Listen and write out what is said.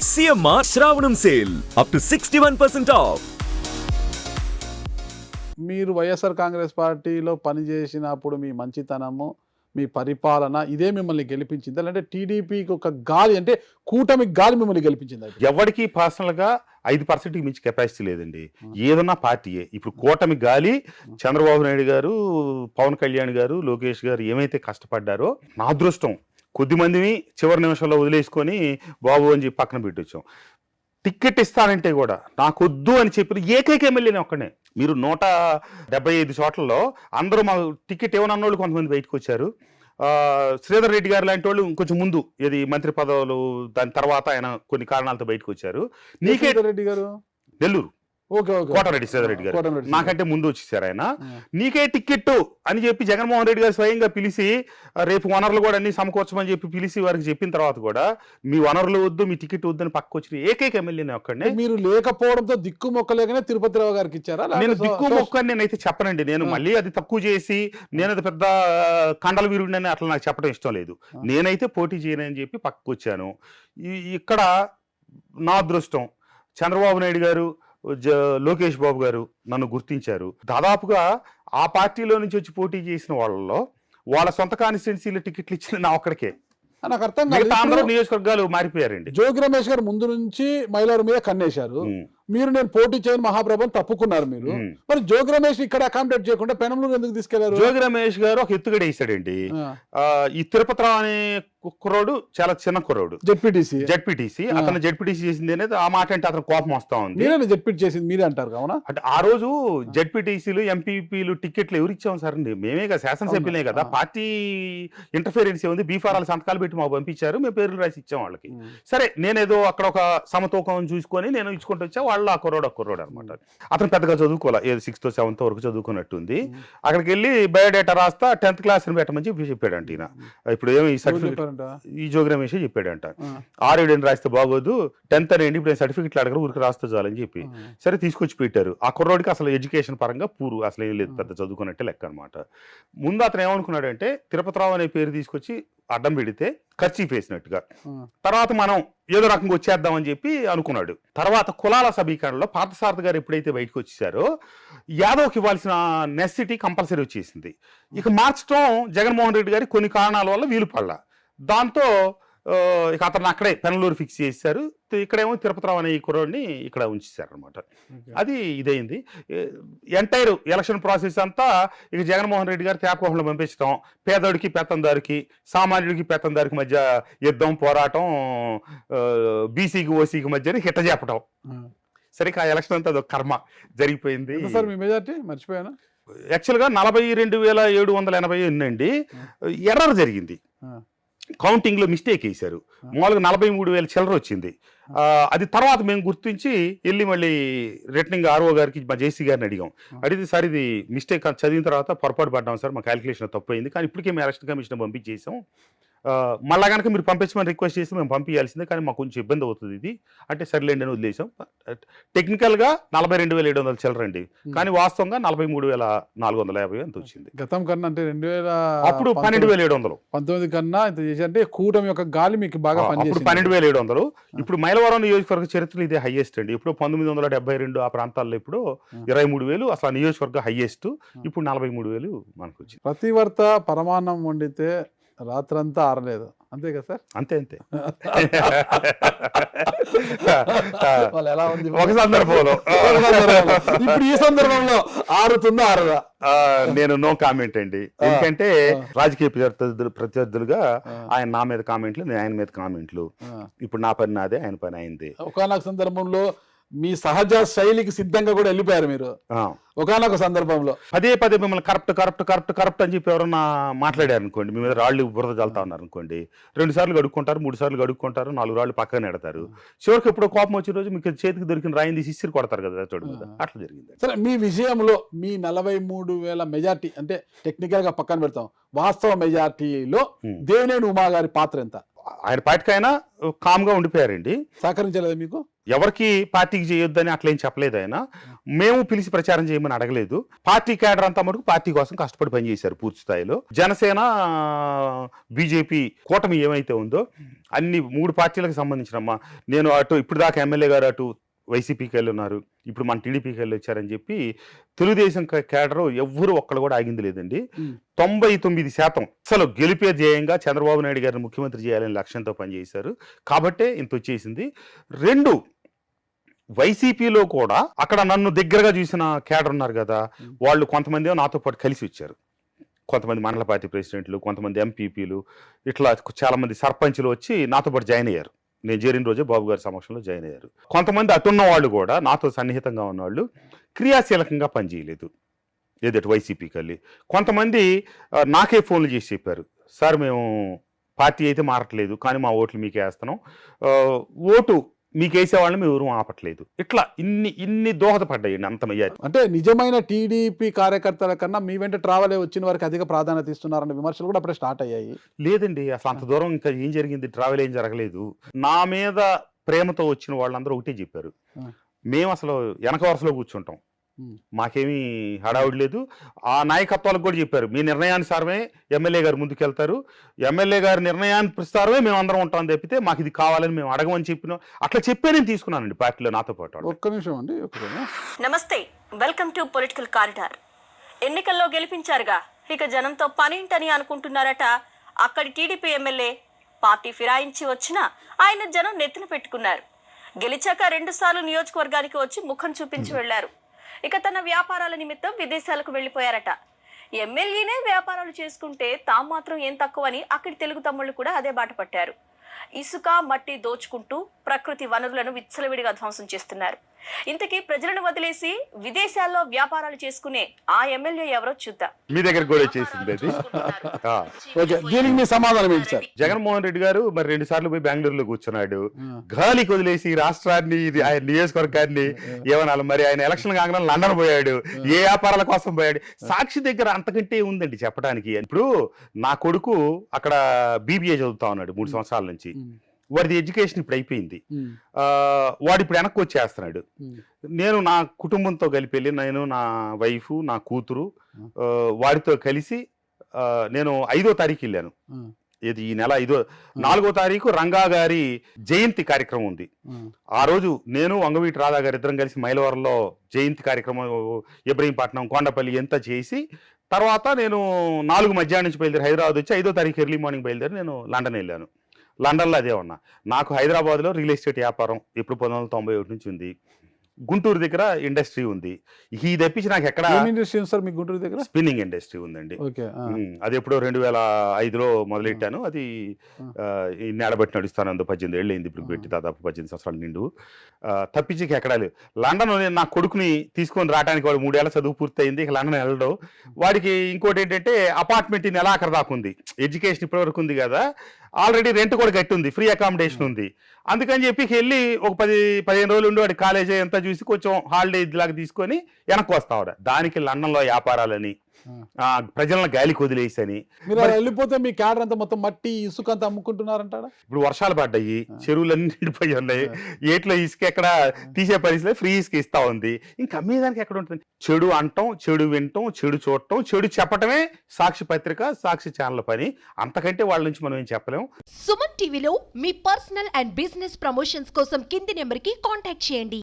CMR Shravanam Sale up to 61% off. మీరు వైఎస్ఆర్ కాంగ్రెస్ పార్టీలో పనిచేసినప్పుడు మీ మంచితనము మీ పరిపాలన ఇదే మిమ్మల్ని గెలిపించింది, అంటే టీడీపీకి ఒక గాలి అంటే కూటమికి గాలి మిమ్మల్ని గెలిపించింది? ఎవరికి పర్సనల్ గా 5% మించి కెపాసిటీ లేదండి. ఏదన్నా పార్టీయే. ఇప్పుడు కూటమి గాలి చంద్రబాబు నాయుడు గారు, పవన్ కళ్యాణ్ గారు, లోకేష్ గారు ఏమైతే కష్టపడ్డారో నా అదృష్టం కొద్ది మందిని చివరి నిమిషంలో వదిలేసుకొని బాబు అని చెప్పి పక్కన పెట్టొచ్చాం. టికెట్ ఇస్తానంటే కూడా నాకొద్దు అని చెప్పిన ఏకైక ఎమ్మెల్యేనే ఒక్కనే. మీరు 175 చోట్లలో అందరూ మా టికెట్ ఇవ్వనన్న వాళ్ళు కొంతమంది బయటకు వచ్చారు. శ్రీధర్ రెడ్డి గారు లాంటి వాళ్ళు కొంచెం ముందు ఏది మంత్రి పదవులు దాని తర్వాత ఆయన కొన్ని కారణాలతో బయటకు వచ్చారు. నీకే రెడ్డి గారు నెల్లూరు కోటారెడ్డి శ్రీధర్ రెడ్డి గారు నాకంటే ముందు వచ్చేసారు. ఆయన నీకే టికెట్ అని చెప్పి జగన్మోహన్ రెడ్డి గారు స్వయంగా పిలిచి రేపు వనరులు కూడా అన్ని సమకూర్చమని చెప్పి పిలిచి వారికి చెప్పిన తర్వాత కూడా మీ వనరులు వద్దు, మీ టికెట్ వద్దు అని పక్కకు వచ్చిన ఏకైక ఎమ్మెల్యేనే ఒక్కడే. మీరు లేకపోవడంతో దిక్కు మొక్కలేకనే తిరుపతి రావు గారికి ఇచ్చారా? నేను దిక్కు మొక్క అని నేనైతే చెప్పనండి. నేను మళ్ళీ అది తక్కువ చేసి నేను అది పెద్ద కండల వీరుడిని అని అట్లా నాకు చెప్పడం ఇష్టం లేదు. నేనైతే పోటీ చేయనని చెప్పి పక్కకు వచ్చాను. ఇక్కడ నా అదృష్టం చంద్రబాబు నాయుడు గారు, లోకేష్ బాబు గారు నన్ను గుర్తించారు. దాదాపుగా ఆ పార్టీలో నుంచి వచ్చి పోటీ చేసిన వాళ్ళలో వాళ్ళ సొంత కాన్స్టిట్యున్సీలో టికెట్లు ఇచ్చింది నా ఒక్కడికే. నాకు అర్థం కాదు. అందరూ నియోజకవర్గాలు మారిపోయారండి. జోగి రమేష్ గారు ముందు నుంచి మైలవరం మీద కన్నేశారు. మీరు నేను పోటీ చేయని మహాప్రభుని తప్పుకున్నారు మీరు. మరి జోగి రమేష్ ఇక్కడ అకామిడేట్ చేయకుండా పెనంలూరు ఎందుకు తీసుకెళ్లారు? జోగి రమేష్ గారు ఒక ఎత్తుగడ వేసాడండి. ఈ తిరుపతిరావు అనే కుర్రోడు చాలా చిన్న కుర్రోడు, జెడ్పీటీసీ. అతను జెడ్పీటీసీ చేసింది అనేది ఆ మాట అంటే అతను కోపం వస్తా ఉంది. జెడ్పీటీ చేసింది మీరే అంటారు కావున. అంటే ఆ రోజు జెడ్పీటీసీలు ఎంపీపీలు టికెట్లు ఎవరు ఇచ్చాం సార్ అండి? మేమే కదా, శాసనసభ్యులే కదా. పార్టీ ఇంటర్ఫిరెన్స్ ఏముంది? బీఫారాలు సంతకాలు పెట్టి మాకు పంపించారు, మేము పేర్లు రాసి ఇచ్చాం వాళ్ళకి. సరే నేనేదో అక్కడ ఒక సమతూకం చూసుకొని నేను ఇచ్చుకుంటూ వచ్చా. వాళ్ళు ఆ కుర్రోడు అనమాట. అతను పెద్దగా చదువుకోవాలి, ఏదో 6th 7th వరకు చదువుకున్నట్టుంది. అక్కడికి వెళ్ళి బయోడేటా రాస్తా 10th క్లాస్ అని పెట్టమని చెప్పి చెప్పాడంట ఈయన. ఇప్పుడు ఏమి సర్టిఫికేట్ ఈ జోగి రమేష్ చెప్పాడంట. 6-7 రాస్తే బాగోదు, 10th అనేది ఇప్పుడు సర్టిఫికెట్లు అడగరు, ఊరికి రాస్తే చాలని చెప్పి సరే తీసుకొచ్చి పెట్టారు. ఆ కుర్రోడికి అసలు ఎడ్యుకేషన్ పరంగా అసలు ఏం లేదు, పెద్ద చదువుకున్నట్టే లెక్క అనమాట. ముందు అతను ఏమనుకున్నాడంటే తిరుపతిరావు అనే పేరు తీసుకొచ్చి అడ్డం పెడితే ఖర్చు వేసినట్టుగా, తర్వాత మనం ఏదో రకంగా వచ్చేద్దామని చెప్పి అనుకున్నాడు. తర్వాత కులాల సమీకరణలో పార్థసారథి గారు ఎప్పుడైతే బయటకు వచ్చేసారో యాదవ్కి ఇవ్వాల్సిన నెసిటీ కంపల్సరీ వచ్చేసింది. ఇక మార్చడం జగన్మోహన్ రెడ్డి గారి కొన్ని కారణాల వల్ల వీలు పడలా. దాంతో ఇక అతను అక్కడే పెనలూరు ఫిక్స్ చేశారు. ఇక్కడేమో తిరుపతిరావు అనే ఈ కుర్రోడిని ఇక్కడ ఉంచేశారు అనమాట. అది ఇదైంది. ఎంటైర్ ఎలక్షన్ ప్రాసెస్ అంతా ఇక జగన్మోహన్ రెడ్డి గారు తేపకోహంలో పంపించడం, పేదోడికి పెత్తందారికి, సామాన్యుడికి పెత్తందారికి మధ్య యుద్ధం, పోరాటం, బీసీకి ఓసీకి మధ్య హిట్ట చెప్పడం. సరే ఆ ఎలక్షన్ అంతా అదొక కర్మ జరిగిపోయింది. మర్చిపోయాను. యాక్చువల్గా 42,780 ఎన్నండి. ఎర్రర్ జరిగింది, కౌంటింగ్ లో మిస్టేక్ వేశారు. మామూలుగా 43,000 చిల్లర వచ్చింది. అది తర్వాత మేము గుర్తించి వెళ్ళి మళ్ళీ రిటర్నింగ్ ఆర్ఓ గారికి మా జేసీ గారిని అడిగితే సార్ ఇది మిస్టేక్ చదివిన తర్వాత పొరపాటు పడ్డాం సార్, మా క్యాలిక్యులేషన్ తప్పు అయింది, కానీ ఇప్పటికే మేము ఎలక్షన్ కమిషన్ పంపించేసాం, మళ్ళా కనుక మీరు పంపించమని రిక్వెస్ట్ చేసి మేము పంపించాల్సిందే, కానీ మాకు కొంచెం ఇబ్బంది అవుతుంది ఇది అంటే సర్లేండి అని వదిలేసాం. టెక్నికల్గా 42,700 చిల్లరండి, కానీ వాస్తవంగా 43,450 అంత వచ్చింది. గతం కన్నా అంటే అప్పుడు 12,700 కన్నా ఇంత చేసి అంటే కూటమి యొక్క గాలి మీకు బాగా అప్పుడు 12,700. ఇప్పుడు మైలవరం నియోజకవర్గ చరిత్రలో ఇదే హైయెస్ట్ అండి. ఇప్పుడు 1972 ఆ ప్రాంతాల్లో ఇప్పుడు 23,000 అసలు నియోజకవర్గ హైయెస్ట్. ఇప్పుడు 43,000 మనకు వచ్చింది. ప్రతివర్త పరమాన్నం వండితే రాత్రంతా ఆరలేదు, అంతే కదా సార్? అంతే ఎలా ఉంది ఒక సందర్భంలో. ఇప్పుడు ఈ సందర్భంలో ఆరుతుందా ఆరదా? నేను నో కామెంట్ అండి. ఎందుకంటే రాజకీయ ప్రత్యర్థులుగా ఆయన నా మీద కామెంట్లు, నేను ఆయన మీద కామెంట్లు. ఇప్పుడు నా పని నాదే, ఆయన పని అయింది. ఒకనొక సందర్భంలో మీ సహజ శైలికి సిద్ధంగా కూడా వెళ్ళిపోయారు మీరు. ఒకనొక సందర్భంలో పదే మిమ్మల్ని కరప్ట్ అని చెప్పి ఎవరన్నా మాట్లాడారు అనుకోండి, మీ మీద రాళ్ళు బురద చల్తా ఉన్నారు అనుకోండి, 2 సార్లు గడుక్కుంటారు, 3 సార్లు గడుక్కుంటారు, 4 రాళ్ళు పక్కన ఎడతారు. చివరికి ఎప్పుడో కోపం వచ్చే రోజు మీకు చేతికి దొరికిన రాయిని తీసి ఇసిరి కొడతారు కదా చోటు మీద. అట్లా జరిగింది. సరే, మీ విషయంలో మీ 43,000 మెజార్టీ అంటే టెక్నికల్ గా పక్కన పెడతాం, వాస్తవ మెజార్టీలో దేవినేని ఉమా గారి పాత్ర ఎంత? ఆయన పార్టీకైనా కామ్గా ఉండిపోయారండి. సహకరించలేదు మీకు? ఎవరికి పార్టీకి చేయొద్దని అట్లేం చెప్పలేదు ఆయన. మేము పిలిచి ప్రచారం చేయమని అడగలేదు. పార్టీ క్యాడర్ అంతా మటుకు పార్టీ కోసం కష్టపడి పనిచేశారు పూర్తి స్థాయిలో. జనసేన, బీజేపీ కూటమి ఏమైతే ఉందో అన్ని 3 పార్టీలకు సంబంధించిన నేను అటు ఇప్పుడు దాకా ఎమ్మెల్యే గారు అటు వైసీపీకి వెళ్ళి ఉన్నారు, ఇప్పుడు మన టీడీపీకి వెళ్ళి వచ్చారని చెప్పి తెలుగుదేశం క్యాడర్ ఎవ్వరూ ఒక్కళ్ళు కూడా ఆగింది లేదండి. 99% అసలు గెలిపే ధ్యేయంగా చంద్రబాబు నాయుడు గారిని ముఖ్యమంత్రి చేయాలని లక్ష్యంతో పనిచేశారు. కాబట్టే ఇంత వచ్చేసింది. 2 వైసీపీలో కూడా అక్కడ నన్ను దగ్గరగా చూసిన క్యాడర్ ఉన్నారు కదా, వాళ్ళు కొంతమంది నాతో పాటు కలిసి వచ్చారు. కొంతమంది మండల పార్టీ ప్రెసిడెంట్లు, కొంతమంది ఎంపీపీలు, ఇట్లా చాలా మంది సర్పంచ్లు వచ్చి నాతో పాటు జాయిన్ అయ్యారు. నేను చేరిన రోజే బాబు గారి సమక్షంలో జాయిన్ అయ్యారు. కొంతమంది అటున్న వాళ్ళు కూడా నాతో సన్నిహితంగా ఉన్నవాళ్ళు క్రియాశీలకంగా పనిచేయలేదు ఏదైతే వైసీపీకి వెళ్ళి. కొంతమంది నాకే ఫోన్లు చేసి చెప్పారు, సార్ మేము పార్టీ అయితే మారట్లేదు కానీ మా ఓట్లు మీకే వేస్తున్నాం, ఓటు మీకు వేసేవాళ్ళని మేము ఎవరు ఆపట్లేదు. ఇట్లా ఇన్ని దోహదపడ్డాయండి అంత మెజారిటీ. అంటే నిజమైన టీడీపీ కార్యకర్తల కన్నా మీ వెంట ట్రావెల్ వచ్చిన వారికి అధిక ప్రాధాన్యత ఇస్తున్నారన్న విమర్శలు కూడా అప్పుడే స్టార్ట్ అయ్యాయి. లేదండి, అసలు అంత దూరం ఇంకా ఏం జరిగింది, ట్రావెల్ ఏం జరగలేదు. నా మీద ప్రేమతో వచ్చిన వాళ్ళందరూ ఒకటే చెప్పారు, మేము అసలు వెనక వరుసలో కూర్చుంటాం, మాకేమీ హడావుడి లేదు. ఆ నాయకత్వాలకు కూడా చెప్పారు, మీ నిర్ణయానుసారమే ఎమ్మెల్యే గారు ముందుకెళ్తారు, ఎమ్మెల్యే గారి నిర్ణయానుసారమే మేము అందరం ఉంటాం తప్పితే మాకు ఇది కావాలని మేము అడగమని చెప్పినాం. అట్లా చెప్పే నేను తీసుకున్నానండి పార్టీలో నాతో పాటు. ఒక్క నిమిషం అండి. నమస్తే, వెల్కమ్ టు పొలిటికల్ కారిడార్. ఎన్నికల్లో గెలిపించారుగా, ఇక జనంతో పనేంటని అనుకుంటున్నారట అక్కడి టీడీపీ ఎమ్మెల్యే. పార్టీ ఫిరాయించి వచ్చినా ఆయన జనం నెత్తిన పెట్టుకున్నారు. గెలిచాక 2 సార్లు నియోజకవర్గానికి వచ్చి ముఖం చూపించి వెళ్లారు. ఇక తన వ్యాపారాల నిమిత్తం విదేశాలకు వెళ్లిపోయారట. ఎమ్మెల్యేనే వ్యాపారాలు చేసుకుంటే తాము మాత్రం ఏం తక్కువని అక్కడి తెలుగు తమ్ముళ్ళు కూడా అదే బాట పట్టారు. ఇసుక, మట్టి దోచుకుంటూ ప్రకృతి వనరులను విచ్చలవిడిగా ధ్వంసం చేస్తున్నారు. ఇంతకీ ప్రజలను వదిలేసి విదేశాల్లో వ్యాపారాలు చేసుకునే ఆ ఎమ్మెల్యే ఎవరో చూద్దాం. మీ దగ్గర కూడా వచ్చేసింది అది. దీనికి మీ సమాధానం ఏంటి సార్? జగన్మోహన్ రెడ్డి గారు మరి 2 సార్లు పోయి బెంగళూరులో కూర్చున్నాడు. గాలికి వదిలేసి రాష్ట్రాన్ని, ఆయన నియోజకవర్గాన్ని ఏమనాలి, మరి ఆయన ఎలక్షన్ కాగానే లండన్ పోయాడు, ఏ వ్యాపారాల కోసం పోయాడు. సాక్షి దగ్గర అంతకంటే ఉందండి చెప్పడానికి. ఇప్పుడు నా కొడుకు అక్కడ బీబీఏ చదువుతా ఉన్నాడు 3 సంవత్సరాల నుంచి. వాడి ఎడ్యుకేషన్ ఇప్పుడు అయిపోయింది. వాడు ఇప్పుడు వెనక్కి వచ్చేస్తున్నాడు. నేను నా కుటుంబంతో కలిపి వెళ్ళి, నేను నా వైఫ్, నా కూతురు, వాడితో కలిసి నేను 5వ తారీఖు వెళ్ళాను. ఇది ఈ నెల 4వ తారీఖు రంగా గారి జయంతి కార్యక్రమం ఉంది. ఆ రోజు నేను వంగవీటి రాధా గారి ఇద్దరం కలిసి మైలవరంలో జయంతి కార్యక్రమం, ఇబ్రహీంపట్నం, కొండపల్లి ఎంత చేసి తర్వాత నేను 4 మధ్యాహ్నం నుంచి బయలుదేరి హైదరాబాద్ వచ్చి 5వ తారీఖు ఎర్లీ మార్నింగ్ బయలుదేరి నేను లండన్ వెళ్ళాను. లండన్లో అదే ఉన్నా. నాకు హైదరాబాద్లో రియల్ ఎస్టేట్ వ్యాపారం ఎప్పుడు 1991 నుంచి ఉంది. గుంటూరు దగ్గర ఇండస్ట్రీ ఉంది. ఈ తప్పించి నాకు ఎక్కడ ఇండస్ట్రీ సార్ మీ గుంటూరు దగ్గర? స్పిన్నింగ్ ఇండస్ట్రీ ఉందండి. అది ఎప్పుడో 2005లో మొదలెట్టాను. అది నేడబట్టి నడుస్తాను. 18 ఏళ్ళు అయింది ఇప్పుడు పెట్టి, దాదాపు 18 సంవత్సరాలు నిండు. తప్పించి ఎక్కడా లేదు. లండన్ నేను నా కొడుకుని తీసుకొని రావడానికి వాడు 3 ఏళ్ళ చదువు పూర్తయింది. ఇక లండన్ వెళ్ళడం. వాడికి ఇంకోటి ఏంటంటే అపార్ట్మెంట్ ఈ నెలాఖరు దాకా ఉంది. ఎడ్యుకేషన్ ఇప్పటివరకు ఉంది కదా, ఆల్రెడీ రెంట్ కూడా కట్టి ఉంది, ఫ్రీ అకామిడేషన్ ఉంది. అందుకని చెప్పి వెళ్ళి ఒక 10-15 రోజులు ఉండి వాడి కాలేజీ అంతా చూసి కొంచెం హాలిడే లాగా తీసుకొని వెనక్కి వస్తావాడు. దానికి లండన్లో వ్యాపారాలని, ప్రజలను గాలికి వదిలేసని. మీరు వెళ్ళిపోతే మీ క్యాడర్ అంతా మొత్తం మట్టి, ఇసుక అంతా అమ్ముకుంటున్నారంటారా? ఇప్పుడు వర్షాలు పడ్డాయి, చెరువులన్నీ నిండిపోయి ఉన్నాయి. ఏట్లో ఇసుక ఎక్కడ తీసే పరిస్థితి, ఫ్రీ ఇసుక ఇస్తా ఉంది. ఇంకా అమ్మేదానికి ఎక్కడ ఉంటుంది? చెడు అంటాం, చెడు వినటం, చెడు చూడటం, చెడు చెప్పటమే సాక్షి పత్రిక, సాక్షి ఛానల్ పని. అంతకంటే వాళ్ళ నుంచి మనం ఏం చెప్పలేం. సుమన్ టీవీలో మీ పర్సనల్ అండ్ బిజినెస్ ప్రమోషన్స్ కోసం కింది నెంబర్కి కాంటాక్ట్ చేయండి.